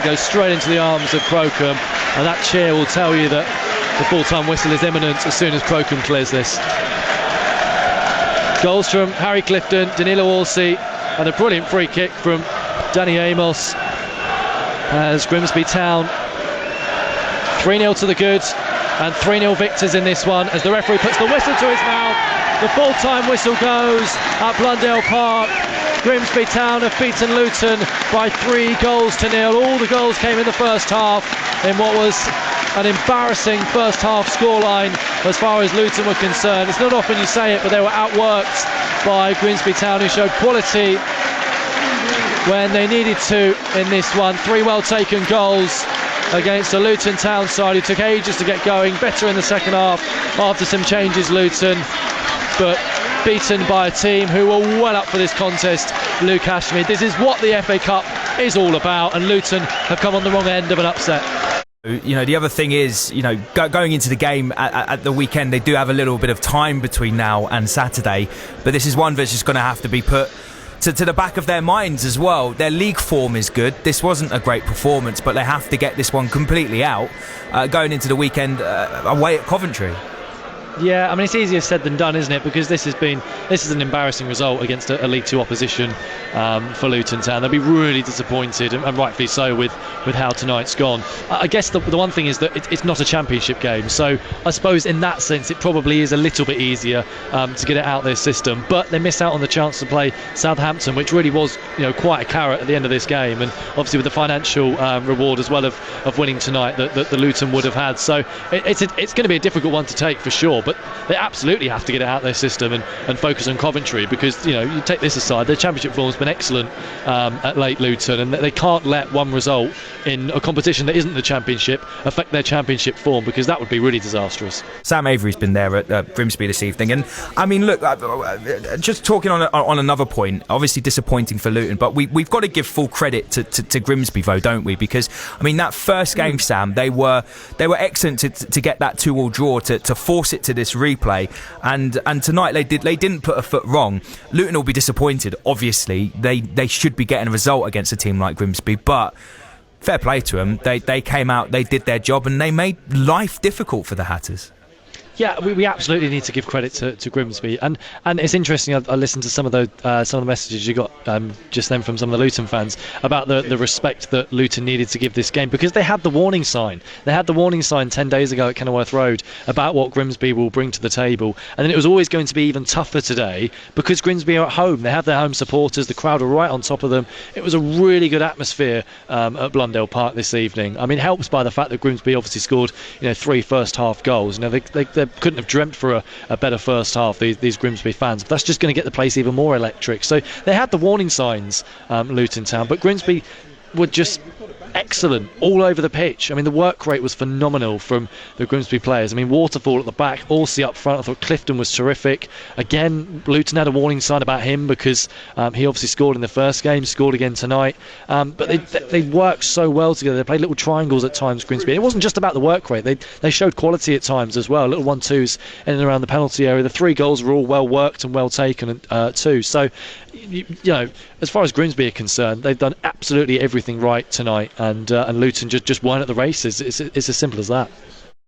Goes straight into the arms of Crocombe, and that cheer will tell you that the full-time whistle is imminent as soon as Crocombe clears this. Goals from Harry Clifton, Danilo Orsi, and a brilliant free kick from Danny Amos as Grimsby Town 3-0 to the good and 3-0 victors in this one as the referee puts the whistle to his mouth. The full-time whistle goes at Blundell Park. Grimsby Town have beaten Luton by 3-0. All the goals came in the first half in what was an embarrassing first half scoreline as far as Luton were concerned. It's not often you say it, but they were outworked by Grimsby Town, who showed quality when they needed to in this one. 3 well taken goals against the Luton Town side who took ages to get going. Better in the second half after some changes, Luton, but beaten by a team who were well up for this contest. Luke Ashmead, this is what the FA Cup is all about, and Luton have come on the wrong end of an upset. You know, the other thing is, you know, going into the game at the weekend, they do have a little bit of time between now and Saturday, but this is one that's just going to have to be put to the back of their minds as well. Their league form is good. This wasn't a great performance, but they have to get this one completely out going into the weekend away at Coventry. Yeah, I mean, it's easier said than done, isn't it? Because this is an embarrassing result against a League Two opposition for Luton Town. They'll be really disappointed, and rightfully so, with how tonight's gone. I guess the one thing is that it's not a championship game, so I suppose in that sense it probably is a little bit easier to get it out of their system. But they missed out on the chance to play Southampton, which really was, you know, quite a carrot at the end of this game, and obviously with the financial reward as well of winning tonight that the Luton would have had. So it's going to be a difficult one to take for sure. But they absolutely have to get it out of their system and focus on Coventry, because, you know, you take this aside, their championship form has been excellent at late Luton, and they can't let one result in a competition that isn't the championship affect their championship form, because that would be really disastrous. Sam Avery's been there at Grimsby this evening, and I mean, look, just talking on another point, obviously disappointing for Luton, but we've got to give full credit to Grimsby though, don't we? Because I mean, that first game, Sam, they were excellent to get that 2-2 draw, to force it to this replay, and tonight they didn't put a foot wrong. Luton will be disappointed, obviously. They should be getting a result against a team like Grimsby, but fair play to them. They came out, they did their job, and they made life difficult for the Hatters. Yeah, we absolutely need to give credit to Grimsby, and it's interesting. I listened to some of the messages you got just then from some of the Luton fans about the respect that Luton needed to give this game, because they had the warning sign. They had the warning sign 10 days ago at Kenilworth Road about what Grimsby will bring to the table, and then it was always going to be even tougher today because Grimsby are at home. They have their home supporters. The crowd are right on top of them. It was a really good atmosphere at Blundell Park this evening. I mean, helped by the fact that Grimsby obviously scored, you know, 3 first half goals. You know, they couldn't have dreamt for a better first half, these Grimsby fans, but that's just going to get the place even more electric. So they had the warning signs, Luton Town, but Grimsby were just excellent all over the pitch. I mean, the work rate was phenomenal from the Grimsby players. I mean, Waterfall at the back, Orsi up front. I thought Clifton was terrific. Again, Luton had a warning sign about him because he obviously scored in the first game, scored again tonight. But they worked so well together. They played little triangles at times, Grimsby. It wasn't just about the work rate. They showed quality at times as well. Little 1-2s in and around the penalty area. The 3 goals were all well worked and well taken too. So, you know, as far as Grimsby are concerned, they've done absolutely everything right tonight, and Luton just weren't at the races. It's as simple as that.